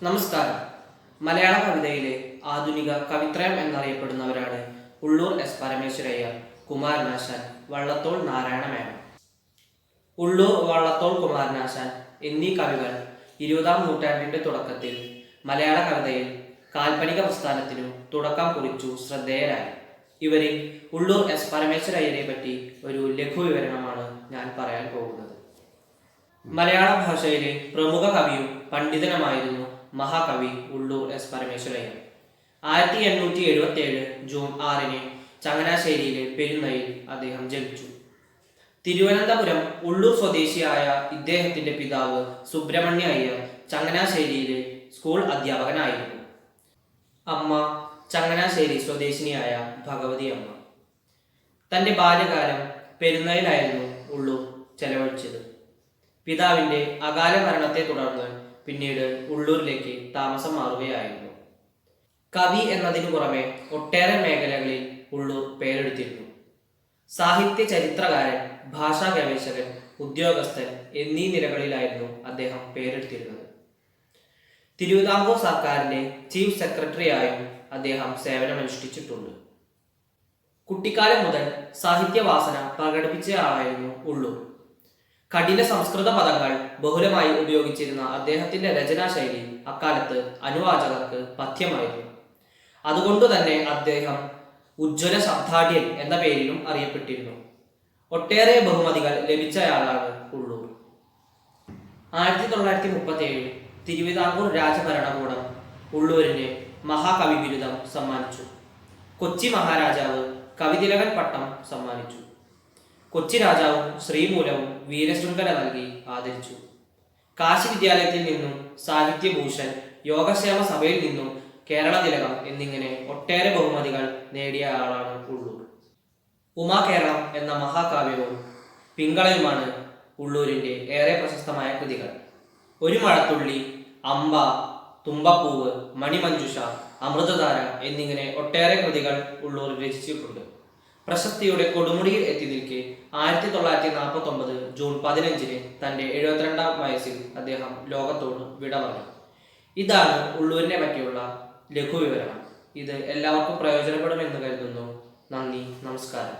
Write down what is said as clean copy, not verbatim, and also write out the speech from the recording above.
നമസ്കാരം. മലയാള കവിതയിലെ ആധുനിക കവിത്രയം എന്നറിയപ്പെടുന്നവരാണ് ഉള്ളൂർ എസ് പരമേശ്വരയ്യർ, കുമാരനാശാൻ, വള്ളത്തോൾ നാരായണ മേനോൻ. ഉള്ളൂർ, വള്ളത്തോൾ, കുമാരനാശാൻ എന്നീ കവികൾ 20-ാം നൂറ്റാണ്ടിന്റെ തുടക്കത്തിൽ മലയാള കവിതയിൽ കാൽപ്പനിക പ്രസ്ഥാനത്തിനു തുടക്കം കുറിച്ചു ശ്രദ്ധേയരായി. ഇവരിൽ ഉള്ളൂർ എസ് പരമേശ്വരയ്യരെ പറ്റി ഒരു ലഘു വിവരണമാണ് ഞാൻ പറയാൻ പോകുന്നത്. മലയാള ഭാഷയിലെ പ്രമുഖ കവിയും പണ്ഡിതനുമായിരുന്നു മഹാകവി ഉള്ളൂർ എസ് പരമേശ്വരയ്യർ. 1877 ജൂൺ 6 ചങ്ങനാശ്ശേരിയിലെ പെരുന്നയിൽ അദ്ദേഹം ജനിച്ചു. തിരുവനന്തപുരം ഉള്ളൂർ സ്വദേശിയായ ഇദ്ദേഹത്തിന്റെ പിതാവ് സുബ്രഹ്മണ്യ അയ്യർ ചങ്ങനാശ്ശേരിയിലെ സ്കൂൾ അധ്യാപകനായിരുന്നു. അമ്മ ചങ്ങനാശ്ശേരി സ്വദേശിനിയായ ഭഗവതി അമ്മ. തന്റെ ബാല്യകാലം പെരുന്നയിലായിരുന്നു ഉള്ളൂർ ചെലവഴിച്ചത്. പിതാവിന്റെ അകാല മരണത്തെ തുടർന്ന് പിന്നീട് ഉള്ളൂരിലേക്ക് താമസം മാറുകയായിരുന്നു. കവി എന്നതിനു പുറമെ ഒട്ടേറെ മേഖലകളിൽ ഉള്ളൂർ പേരെടുത്തിരുന്നു. സാഹിത്യ ചരിത്രകാരൻ, ഭാഷാ ഗവേഷകൻ, ഉദ്യോഗസ്ഥൻ എന്നീ നിലകളിലായിരുന്നു അദ്ദേഹം പേരെടുത്തിരുന്നത്. തിരുവിതാംകൂർ സർക്കാരിന്റെ ചീഫ് സെക്രട്ടറിയായും അദ്ദേഹം സേവനമനുഷ്ഠിച്ചിട്ടുണ്ട്. കുട്ടിക്കാലം മുതൽ സാഹിത്യവാസന പ്രകടിപ്പിച്ചയാളായിരുന്നു ഉള്ളൂർ. കഠിന സംസ്കൃത പദങ്ങൾ ബഹുലമായി ഉപയോഗിച്ചിരുന്ന അദ്ദേഹത്തിന്റെ രചനാശൈലി അക്കാലത്ത് അനുവാചകർക്ക് പഥ്യമായിരുന്നു. അതുകൊണ്ടുതന്നെ അദ്ദേഹം ഉജ്ജ്വല ശബ്ദാഢ്യൻ എന്ന പേരിലും അറിയപ്പെട്ടിരുന്നു. ഒട്ടേറെ ബഹുമതികൾ ലഭിച്ചയാളാണ് ഉള്ളൂർ. 1937 തിരുവിതാംകൂർ രാജഭരണകൂടം ഉള്ളൂരിന് മഹാകവി ബിരുദം സമ്മാനിച്ചു. കൊച്ചി മഹാരാജാവ് കവിതിലകൻ പട്ടം സമ്മാനിച്ചു. കൊച്ചി രാജാവും ശ്രീമൂലവും വീരശൃംഖല നൽകി ആദരിച്ചു. കാശി വിദ്യാലയത്തിൽ നിന്നും സാഹിത്യഭൂഷൺ, യോഗക്ഷേമ സഭയിൽ നിന്നും കേരള തിലകം എന്നിങ്ങനെ ഒട്ടേറെ ബഹുമതികൾ നേടിയ ആളാണ് ഉള്ളൂർ. ഉമാകേരളം എന്ന മഹാകാവ്യവും പിങ്കളയുമാണ് ഉള്ളൂരിന്റെ ഏറെ പ്രശസ്തമായ കൃതികൾ. ഒരു മഴത്തുള്ളി, അമ്പ, തുമ്പപ്പൂവ്, മണിമഞ്ജുഷ, അമൃതധാര എന്നിങ്ങനെ ഒട്ടേറെ കൃതികൾ ഉള്ളൂർ രചിച്ചിട്ടുണ്ട്. പ്രശസ്തിയുടെ കൊടുമുടിയിൽ എത്തി നിൽക്കെ 1949 ജൂൺ 15 തന്റെ 72-ാം വയസ്സിൽ അദ്ദേഹം ലോകത്തോട് വിട പറഞ്ഞു. ഇതാണ് ഉള്ളൂരിനെ പറ്റിയുള്ള ലഘുവിവരണം. ഇത് എല്ലാവർക്കും പ്രയോജനപ്പെടുമെന്ന് കരുതുന്നു. നന്ദി, നമസ്കാരം.